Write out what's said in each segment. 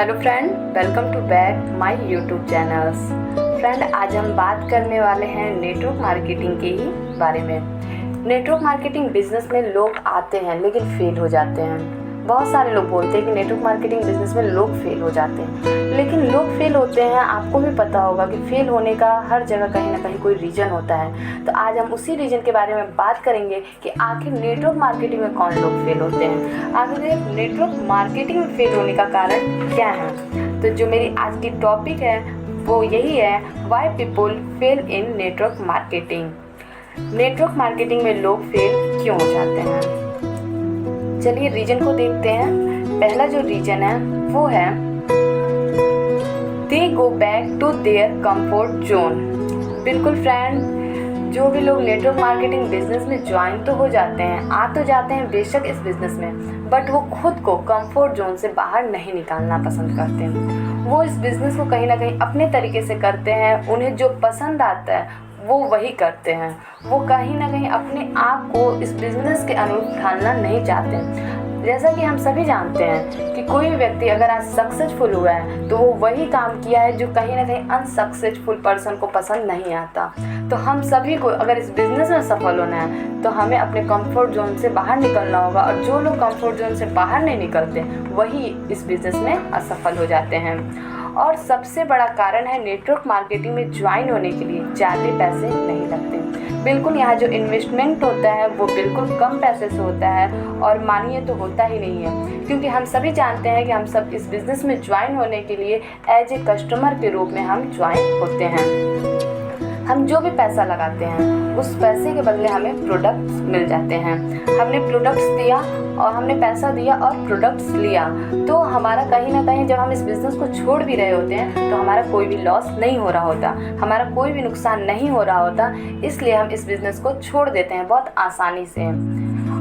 Hello friend, welcome to back my YouTube channels. Friend, आज हम बात करने वाले हैं नेटवर्क मार्केटिंग के ही बारे में। नेटवर्क मार्केटिंग बिजनेस में लोग आते हैं लेकिन फेल हो जाते हैं। बहुत सारे लोग बोलते हैं कि नेटवर्क मार्केटिंग बिजनेस में लोग फेल हो जाते हैं, लेकिन लोग फेल होते हैं। आपको भी पता होगा कि फेल होने का हर जगह कहीं ना कहीं कोई रीज़न होता है। तो आज हम उसी रीज़न के बारे में बात करेंगे कि आखिर नेटवर्क मार्केटिंग में कौन लोग फेल होते हैं, आखिर नेटवर्क मार्केटिंग में फेल होने का कारण क्या है। तो जो मेरी आज की टॉपिक है वो यही है, why people fail in network marketing. Network marketing में लोग फेल क्यों हो जाते हैं, चलिए रीजन को देखते हैं। पहला जो रीजन है वो है they go back to their comfort zone. बिल्कुल फ्रेंड, जो भी लोग नेटवर्क मार्केटिंग बिजनेस में ज्वाइन तो हो जाते हैं, आ तो जाते हैं बेशक इस बिजनेस में, बट वो खुद को कंफर्ट जोन से बाहर नहीं निकालना पसंद करते हैं। वो इस बिजनेस को कहीं ना कहीं अपने तरीके से करते हैं, उन्हें जो पसंद आता है वो वही करते हैं। वो कहीं ना कहीं अपने आप को इस बिज़नेस के अनुरूप ढालना नहीं चाहते। जैसा कि हम सभी जानते हैं कि कोई भी व्यक्ति अगर आज सक्सेसफुल हुआ है तो वो वही काम किया है जो कहीं ना कहीं अनसक्सेसफुल पर्सन को पसंद नहीं आता। तो हम सभी को अगर इस बिज़नेस में सफल होना है तो हमें अपने कंफर्ट जोन से बाहर निकलना होगा, और जो लोग कंफर्ट जोन से बाहर नहीं निकलते वही इस बिज़नेस में असफल हो जाते हैं। और सबसे बड़ा कारण है, नेटवर्क मार्केटिंग में ज्वाइन होने के लिए ज़्यादा पैसे नहीं लगते। बिल्कुल, यहाँ जो इन्वेस्टमेंट होता है वो बिल्कुल कम पैसे से होता है, और मानिए तो होता ही नहीं है, क्योंकि हम सभी जानते हैं कि हम सब इस बिज़नेस में ज्वाइन होने के लिए एज ए कस्टमर के रूप में हम ज्वाइन होते हैं। हम जो भी पैसा लगाते हैं उस पैसे के बदले हमें प्रोडक्ट्स मिल जाते हैं। हमने प्रोडक्ट्स दिया और हमने पैसा दिया और प्रोडक्ट्स लिया, तो हमारा कहीं ना कहीं जब हम इस बिज़नेस को छोड़ भी रहे होते हैं तो हमारा कोई भी लॉस नहीं हो रहा होता, हमारा कोई भी नुकसान नहीं हो रहा होता। इसलिए हम इस बिज़नेस को छोड़ देते हैं बहुत आसानी से,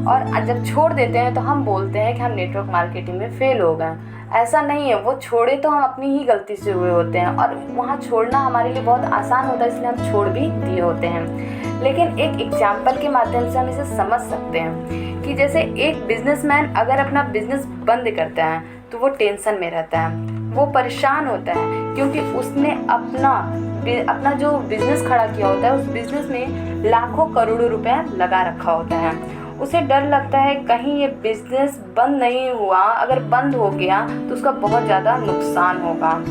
और जब छोड़ देते हैं तो हम बोलते हैं कि हम नेटवर्क मार्केटिंग में फेल हो गए। ऐसा नहीं है, वो छोड़े तो हम अपनी ही गलती से हुए होते हैं, और वहाँ छोड़ना हमारे लिए बहुत आसान होता है, इसलिए हम छोड़ भी दिए होते हैं। लेकिन एक एग्जाम्पल के माध्यम से हम इसे समझ सकते हैं कि जैसे एक बिजनेसमैन अगर अपना बिजनेस बंद करता है तो वो टेंशन में रहता है, वो परेशान होता है, क्योंकि उसने अपना जो बिजनेस खड़ा किया होता है उस बिजनेस में लाखों करोड़ों रुपए लगा रखा होता है। उसे डर लगता है कहीं ये बिजनेस बंद नहीं हुआ, अगर बंद हो गया तो उसका बहुत ज़्यादा नुकसान होगा।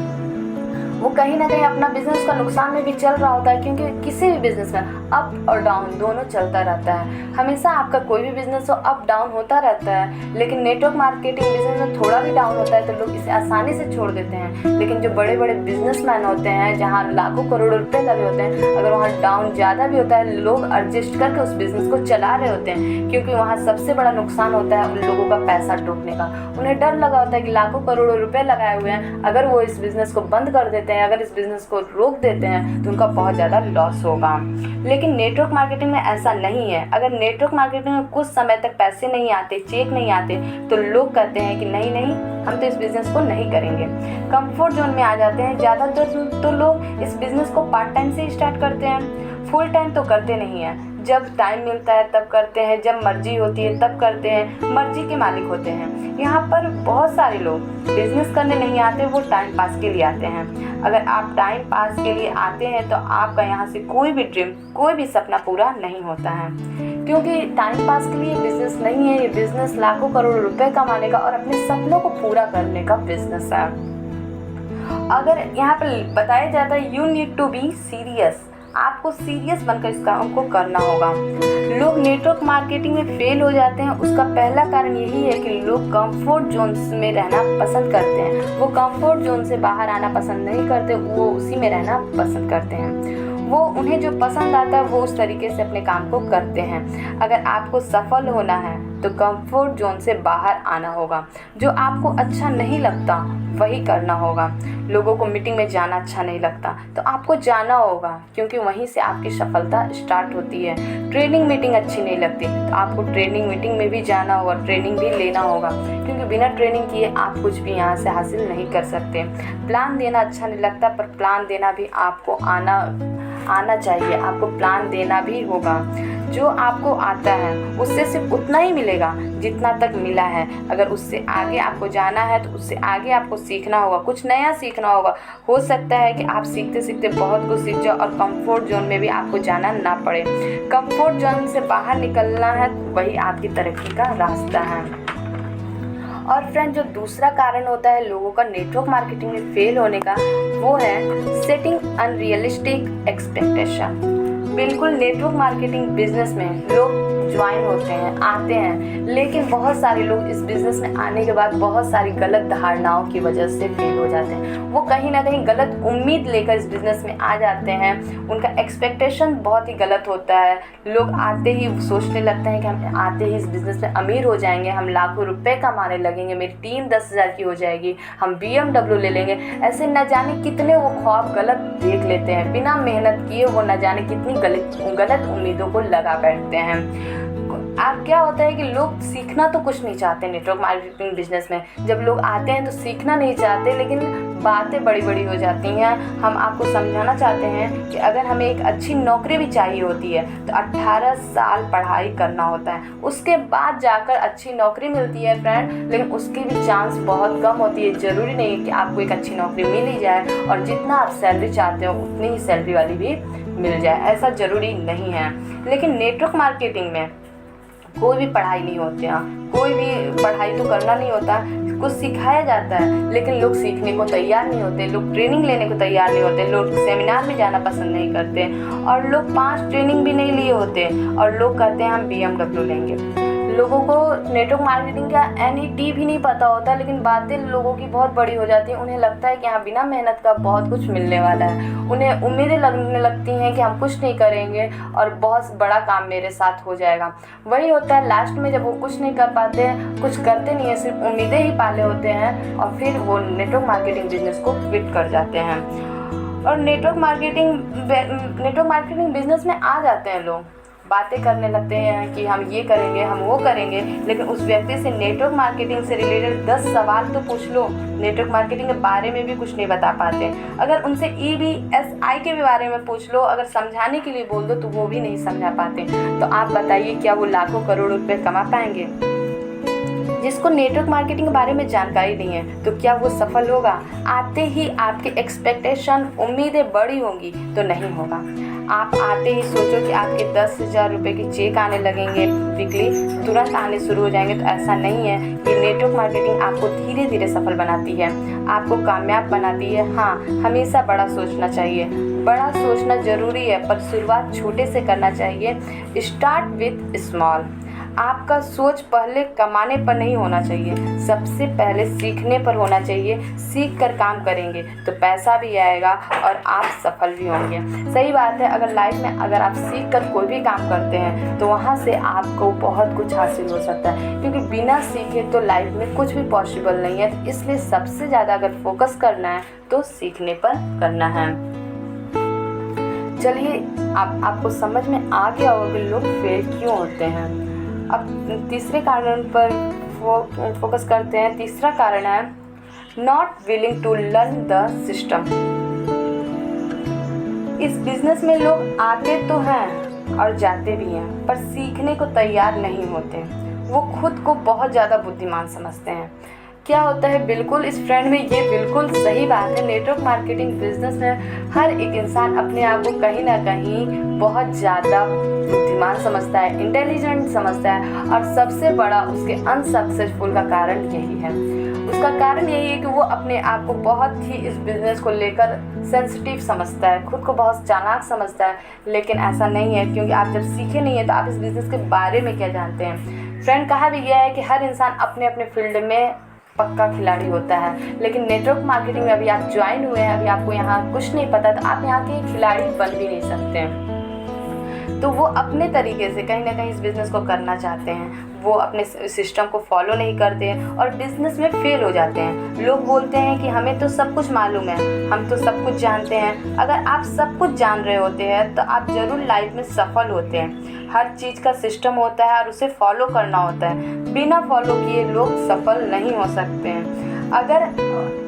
वो कहीं ना कहीं अपना बिजनेस का नुकसान में भी चल रहा होता है, क्योंकि किसी भी बिजनेस में अप और डाउन दोनों चलता रहता है। हमेशा आपका कोई भी बिजनेस हो अप डाउन होता रहता है, लेकिन नेटवर्क मार्केटिंग बिजनेस में थोड़ा भी डाउन होता है तो लोग इसे आसानी से छोड़ देते हैं। लेकिन जो बड़े बड़े बिजनेसमैन होते हैं, जहाँ लाखों करोड़ों रुपए लगे होते हैं, अगर वहाँ डाउन ज़्यादा भी होता है लोग एडजस्ट करके उस बिज़नेस को चला रहे होते हैं, क्योंकि वहाँ सबसे बड़ा नुकसान होता है उन लोगों का पैसा डूबने का। उन्हें डर लगा होता है कि लाखों करोड़ों रुपए लगाए हुए हैं, अगर वो इस बिज़नेस को बंद कर देते हैं, अगर इस बिज़नेस को रोक देते हैं तो उनका बहुत ज़्यादा लॉस होगा। लेकिन नेटवर्क मार्केटिंग में ऐसा नहीं है। अगर नेटवर्क मार्केटिंग में कुछ समय तक पैसे नहीं आते, चेक नहीं आते, तो लोग कहते हैं कि नहीं नहीं, हम तो इस बिज़नेस को नहीं करेंगे, कंफर्ट जोन में आ जाते हैं। ज़्यादातर तो लोग इस बिज़नेस को पार्ट टाइम से स्टार्ट करते हैं, फुल टाइम तो करते नहीं हैं। जब टाइम मिलता है तब करते हैं, जब मर्जी होती है तब करते हैं, मर्जी के मालिक होते हैं। यहाँ पर बहुत सारे लोग बिजनेस करने नहीं आते, वो टाइम पास के लिए आते हैं। अगर आप टाइम पास के लिए आते हैं तो आपका यहाँ से कोई भी ड्रीम, कोई भी सपना पूरा नहीं होता है, क्योंकि टाइम पास के लिए बिजनेस नहीं है। ये बिजनेस लाखों करोड़ों रुपए कमाने का और अपने सपनों को पूरा करने का बिजनेस है। अगर यहाँ पर बताया जाता है you need to be serious, आपको सीरियस बनकर इस काम को करना होगा। लोग नेटवर्क मार्केटिंग में फेल हो जाते हैं, उसका पहला कारण यही है कि लोग कंफर्ट जोन में रहना पसंद करते हैं। वो कंफर्ट जोन से बाहर आना पसंद नहीं करते, वो उसी में रहना पसंद करते हैं। वो उन्हें जो पसंद आता है वो उस तरीके से अपने काम को करते हैं। अगर आपको सफल होना है तो कंफर्ट जोन से बाहर आना होगा। जो आपको अच्छा नहीं लगता वही करना होगा। लोगों को मीटिंग में जाना अच्छा नहीं लगता तो आपको जाना होगा, क्योंकि वहीं से आपकी सफलता स्टार्ट होती है। ट्रेनिंग मीटिंग अच्छी नहीं लगती तो आपको ट्रेनिंग मीटिंग में भी जाना होगा, ट्रेनिंग भी लेना होगा, क्योंकि बिना ट्रेनिंग किए आप कुछ भी यहाँ से हासिल नहीं कर सकते। प्लान देना अच्छा नहीं लगता, पर प्लान देना भी आपको आना चाहिए, आपको प्लान देना भी होगा। जो आपको आता है उससे सिर्फ उतना ही मिलेगा जितना तक मिला है। अगर उससे आगे आपको जाना है तो उससे आगे आपको सीखना होगा, कुछ नया सीखना होगा। हो सकता है कि आप सीखते सीखते बहुत कुछ सीख जाओ और कंफर्ट जोन में भी आपको जाना ना पड़े। कंफर्ट जोन से बाहर निकलना है, वही आपकी तरक्की का रास्ता है। और फ्रेंड, जो दूसरा कारण होता है लोगों का नेटवर्क मार्केटिंग में फेल होने का, वो है सेटिंग अनरियलिस्टिक एक्सपेक्टेशन। बिल्कुल, नेटवर्क मार्केटिंग बिजनेस में लोग ज्वाइन होते हैं, आते हैं, लेकिन बहुत सारे लोग इस बिज़नेस में आने के बाद बहुत सारी गलत धारणाओं की वजह से फेल हो जाते हैं। वो कहीं ना कहीं गलत उम्मीद लेकर इस बिज़नेस में आ जाते हैं। उनका एक्सपेक्टेशन बहुत ही गलत होता है। लोग आते ही सोचने लगते हैं कि हम आते ही इस बिज़नेस में अमीर हो जाएंगे, हम लाखों रुपए कमाने लगेंगे, मेरी टीम 10,000 की हो जाएगी, हम BMW ले लेंगे। ऐसे न जाने कितने वो ख्वाब गलत देख लेते हैं। बिना मेहनत किए वो न जाने कितनी गलत उम्मीदों को लगा बैठते हैं। अब क्या होता है कि लोग सीखना तो कुछ नहीं चाहते नेटवर्क मार्केटिंग बिजनेस में। जब लोग आते हैं तो सीखना नहीं चाहते, लेकिन बातें बड़ी बड़ी हो जाती हैं। हम आपको समझाना चाहते हैं कि अगर हमें एक अच्छी नौकरी भी चाहिए होती है तो 18 साल पढ़ाई करना होता है, उसके बाद जाकर अच्छी नौकरी मिलती है फ्रेंड। लेकिन उसकी भी चांस बहुत कम होती है। ज़रूरी नहीं है कि आपको एक अच्छी नौकरी मिल ही जाए और जितना आप सैलरी चाहते हो उतनी ही सैलरी वाली भी मिल जाए, ऐसा ज़रूरी नहीं है। लेकिन नेटवर्क मार्केटिंग में कोई भी पढ़ाई नहीं होती है, कोई भी पढ़ाई तो करना नहीं होता, कुछ सिखाया जाता है, लेकिन लोग सीखने को तैयार नहीं होते, लोग ट्रेनिंग लेने को तैयार नहीं होते, लोग सेमिनार में जाना पसंद नहीं करते, और लोग 5 ट्रेनिंग भी नहीं लिए होते और लोग कहते हैं हम BMW लेंगे। लोगों को नेटवर्क मार्केटिंग का NET भी नहीं पता होता, लेकिन बातें लोगों की बहुत बड़ी हो जाती हैं। उन्हें लगता है कि हाँ, बिना मेहनत का बहुत कुछ मिलने वाला है। उन्हें उम्मीदें लगने लगती हैं कि हम कुछ नहीं करेंगे और बहुत बड़ा काम मेरे साथ हो जाएगा। वही होता है लास्ट में, जब वो कुछ नहीं कर पाते हैं, कुछ करते नहीं है, सिर्फ उम्मीदें ही पाले होते हैं और फिर वो नेटवर्क मार्केटिंग बिजनेस को क्विट कर जाते हैं। और नेटवर्क मार्केटिंग बिजनेस में आ जाते हैं लोग, बातें करने लगते हैं कि हम ये करेंगे, हम वो करेंगे, लेकिन उस व्यक्ति से नेटवर्क मार्केटिंग से रिलेटेड 10 सवाल तो पूछ लो, नेटवर्क मार्केटिंग के बारे में भी कुछ नहीं बता पाते। अगर उनसे EBSI के भी बारे में पूछ लो, अगर समझाने के लिए बोल दो तो वो भी नहीं समझा पाते। तो आप बताइए, क्या वो लाखों करोड़ रुपए कमा पाएंगे? जिसको नेटवर्क मार्केटिंग के बारे में जानकारी नहीं है तो क्या वो सफल होगा? आते ही आपके एक्सपेक्टेशन, उम्मीदें बड़ी होंगी तो नहीं होगा। आप आते ही सोचो कि आपके 10,000 रुपये के चेक आने लगेंगे, वीकली तुरंत आने शुरू हो जाएंगे, तो ऐसा नहीं है। ये नेटवर्क मार्केटिंग आपको धीरे धीरे सफल बनाती है, आपको कामयाब बनाती है। हाँ, हमेशा बड़ा सोचना चाहिए, बड़ा सोचना ज़रूरी है, पर शुरुआत छोटे से करना चाहिए। Start with small. आपका सोच पहले कमाने पर नहीं होना चाहिए, सबसे पहले सीखने पर होना चाहिए। सीख कर काम करेंगे तो पैसा भी आएगा और आप सफल भी होंगे। सही बात है, अगर लाइफ में अगर आप सीख कर कोई भी काम करते हैं तो वहाँ से आपको बहुत कुछ हासिल हो सकता है, क्योंकि बिना सीखे तो लाइफ में कुछ भी पॉसिबल नहीं है। तो इसलिए सबसे ज़्यादा अगर फोकस करना है तो सीखने पर करना है। चलिए, आपको समझ में आ गया होगा कि लोग फेल क्यों होते हैं। अब तीसरे कारण पर फोकस करते हैं। तीसरा कारण है not willing to learn the system. इस बिजनेस में लोग आते तो हैं और जाते भी हैं, पर सीखने को तैयार नहीं होते। वो खुद को बहुत ज़्यादा बुद्धिमान समझते हैं। क्या होता है, बिल्कुल इस फ्रेंड में ये बिल्कुल सही बात है। नेटवर्क मार्केटिंग बिजनेस में हर एक इंसान अपने आप को कहीं ना कहीं बहुत ज़्यादा बुद्धिमान समझता है, इंटेलिजेंट समझता है, और सबसे बड़ा उसके अनसक्सेसफुल का कारण यही है। उसका कारण यही है कि वो अपने आप को बहुत ही इस बिज़नेस को लेकर सेंसिटिव समझता है, खुद को बहुत चालाक समझता है। लेकिन ऐसा नहीं है, क्योंकि आप जब सीखे नहीं है तो आप इस बिज़नेस के बारे में क्या जानते हैं। फ्रेंड, कहा भी गया है कि हर इंसान अपने अपने फील्ड में पक्का खिलाड़ी होता है, लेकिन नेटवर्क मार्केटिंग में अभी आप ज्वाइन हुए हैं, अभी आपको यहाँ कुछ नहीं पता, तो आप यहाँ के खिलाड़ी बन भी नहीं सकते हैं। तो वो अपने तरीके से कहीं ना कहीं इस बिज़नेस को करना चाहते हैं, वो अपने सिस्टम को फॉलो नहीं करते हैं और बिज़नेस में फेल हो जाते हैं। लोग बोलते हैं कि हमें तो सब कुछ मालूम है, हम तो सब कुछ जानते हैं। अगर आप सब कुछ जान रहे होते हैं तो आप ज़रूर लाइफ में सफल होते हैं। हर चीज़ का सिस्टम होता है और उसे फॉलो करना होता है। बिना फॉलो किए लोग सफल नहीं हो सकते हैं। अगर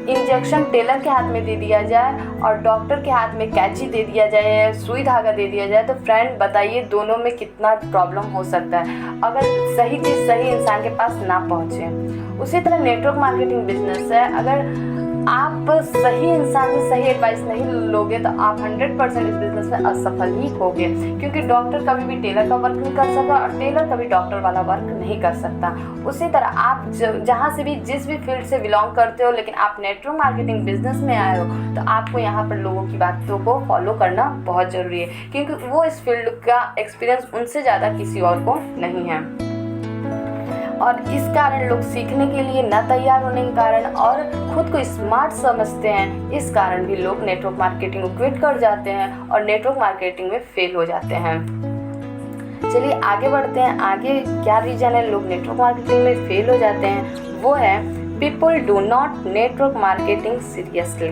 इंजेक्शन टेलर के हाथ में दे दिया जाए और डॉक्टर के हाथ में कैंची दे दिया जाए, सुई धागा दे दिया जाए, तो फ्रेंड बताइए दोनों में कितना प्रॉब्लम हो सकता है अगर सही चीज़ सही इंसान के पास ना पहुँचे। उसी तरह नेटवर्क मार्केटिंग बिजनेस है, अगर आप सही इंसान से सही एडवाइस नहीं लोगे तो आप 100% इस बिज़नेस में असफल ही होगे, क्योंकि डॉक्टर कभी भी टेलर का वर्क नहीं कर सकता और टेलर कभी डॉक्टर वाला वर्क नहीं कर सकता। उसी तरह आप जहाँ से भी जिस भी फील्ड से बिलोंग करते हो, लेकिन आप नेटवर्क मार्केटिंग बिजनेस में आए हो तो आपको यहाँ पर लोगों की बातों को फॉलो करना बहुत ज़रूरी है, क्योंकि वो इस फील्ड का एक्सपीरियंस उनसे ज़्यादा किसी और को नहीं है। और इस कारण लोग सीखने के लिए न तैयार होने के कारण और खुद को स्मार्ट समझते हैं, इस कारण भी लोग नेटवर्क मार्केटिंग को क्विट कर जाते हैं और नेटवर्क मार्केटिंग में फेल हो जाते हैं। चलिए आगे बढ़ते हैं, आगे क्या रीजन है लोग नेटवर्क मार्केटिंग में फेल हो जाते हैं। वो है people do not network marketing seriously.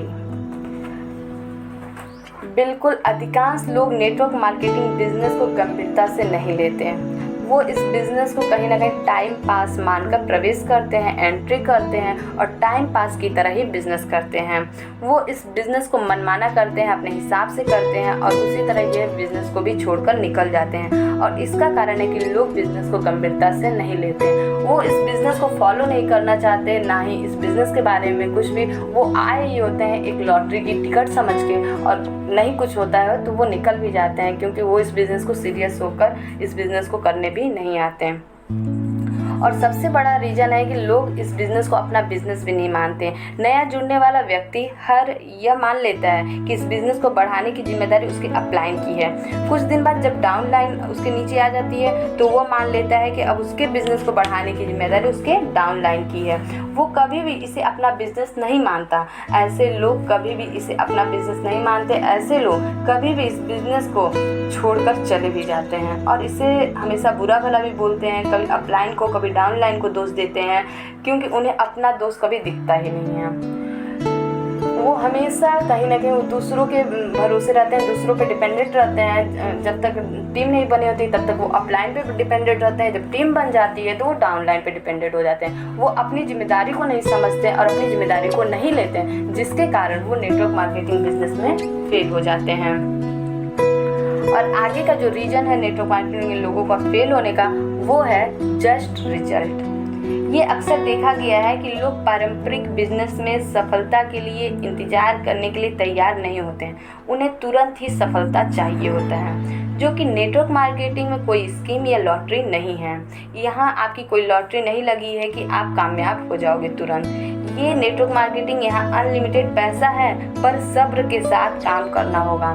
बिल्कुल अधिकांश लोग नेटवर्क मार्केटिंग बिजनेस को गंभीरता से नहीं लेते हैं। वो इस बिज़नेस को कहीं ना कहीं टाइम पास मानकर प्रवेश करते हैं, एंट्री करते हैं और टाइम पास की तरह ही बिज़नेस करते हैं। वो इस बिज़नेस को मनमाना करते हैं, अपने हिसाब से करते हैं और उसी तरह ये बिज़नेस को भी छोड़कर निकल जाते हैं। और इसका कारण है कि लोग बिज़नेस को गंभीरता से नहीं लेते, वो इस बिज़नेस को फॉलो नहीं करना चाहते, ना ही इस बिज़नेस के बारे में कुछ भी। वो आए ही होते हैं एक लॉटरी की टिकट समझ के, और नहीं कुछ होता है तो वो निकल भी जाते हैं, क्योंकि वो इस बिज़नेस को सीरियस होकर इस बिज़नेस को करने भी नहीं आते हैं। और सबसे बड़ा रीज़न है कि लोग इस बिज़नेस को अपना बिज़नेस भी नहीं मानते। नया जुड़ने वाला व्यक्ति हर यह मान लेता है कि इस बिज़नेस को बढ़ाने की जिम्मेदारी उसके अपलाइन की है। कुछ दिन बाद जब डाउन लाइन उसके नीचे आ जाती है तो वो मान लेता है कि अब उसके बिज़नेस को बढ़ाने की जिम्मेदारी उसके डाउन लाइन की है। वो कभी भी इसे अपना बिज़नेस नहीं मानता। ऐसे लोग कभी भी इसे अपना बिज़नेस नहीं मानते। ऐसे लोग कभी भी इस बिज़नेस को छोड़कर चले भी जाते हैं और इसे हमेशा बुरा भला भी बोलते हैं। कभी अपलाइन को, कभी डाउन लाइन को दोष देते हैं, क्योंकि उन्हें अपना दोष कभी दिखता ही नहीं है। वो हमेशा कहीं ना कहीं दूसरों के भरोसे रहते हैं, दूसरों पे डिपेंडेंट रहते हैं। जब तक टीम नहीं बनी होती तब तक वो अपलाइन पे डिपेंडेंट रहते हैं। जब टीम बन जाती है तो वो डाउन लाइन पे डिपेंडेंट हो जाते हैं। वो अपनी जिम्मेदारी को नहीं समझते और अपनी जिम्मेदारी को नहीं लेते हैं, जिसके कारण वो नेटवर्क मार्केटिंग बिजनेस में फेल हो जाते हैं। और आगे का जो रीजन है नेटवर्क मार्केटिंग में लोगों का फेल होने का, वो है जस्ट रिजल्ट। ये अक्सर देखा गया है कि लोग पारंपरिक बिजनेस में सफलता के लिए इंतजार करने के लिए तैयार नहीं होते हैं। उन्हें तुरंत ही सफलता चाहिए होता है, जो कि नेटवर्क मार्केटिंग में कोई स्कीम या लॉटरी नहीं है। यहाँ आपकी कोई लॉटरी नहीं लगी है कि आप कामयाब हो जाओगे तुरंत। ये नेटवर्क मार्केटिंग यहाँ अनलिमिटेड पैसा है, पर सब्र के साथ काम करना होगा।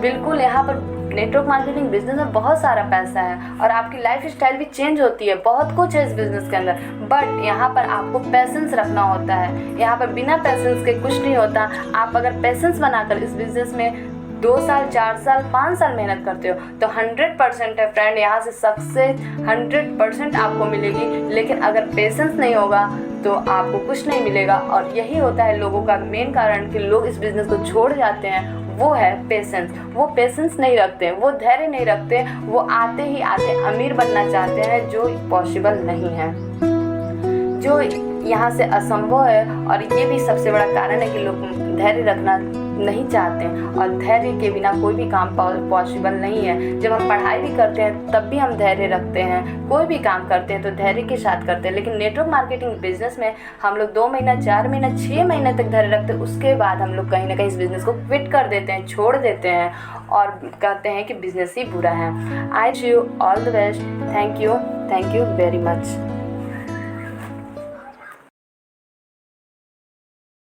बिल्कुल यहाँ पर नेटवर्क मार्केटिंग बिजनेस में बहुत सारा पैसा है और आपकी लाइफ स्टाइल भी चेंज होती है, बहुत कुछ है इस बिज़नेस के अंदर। बट यहाँ पर आपको पैसेंस रखना होता है। यहाँ पर बिना पैसेंस के कुछ नहीं होता। आप अगर पैसेंस बनाकर इस बिज़नेस में 2 साल, 4 साल, 5 साल मेहनत करते हो तो 100% है फ्रेंड, यहाँ से सक्सेस 100% आपको मिलेगी। लेकिन अगर पेशेंस नहीं होगा तो आपको कुछ नहीं मिलेगा। और यही होता है लोगों का मेन कारण कि लोग इस बिज़नेस को छोड़ जाते हैं, वो है पेशेंस। वो पेशेंस नहीं रखते, वो धैर्य नहीं रखते, वो आते ही आते अमीर बनना चाहते हैं, जो पॉसिबल नहीं है, जो यहाँ से असंभव है। और ये भी सबसे बड़ा कारण है कि लोग धैर्य रखना नहीं चाहते और धैर्य के बिना कोई भी काम पॉसिबल नहीं है। जब हम पढ़ाई भी करते हैं तब भी हम धैर्य रखते हैं, कोई भी काम करते हैं तो धैर्य के साथ करते हैं। लेकिन नेटवर्क मार्केटिंग बिजनेस में हम लोग 2 महीना, 4 महीना, 6 महीने तक धैर्य रखते हैं। उसके बाद हम लोग कहीं ना कहीं इस बिज़नेस को क्विट कर देते हैं, छोड़ देते हैं और कहते हैं कि बिज़नेस ही बुरा है। I wish you all the best. Thank you very much.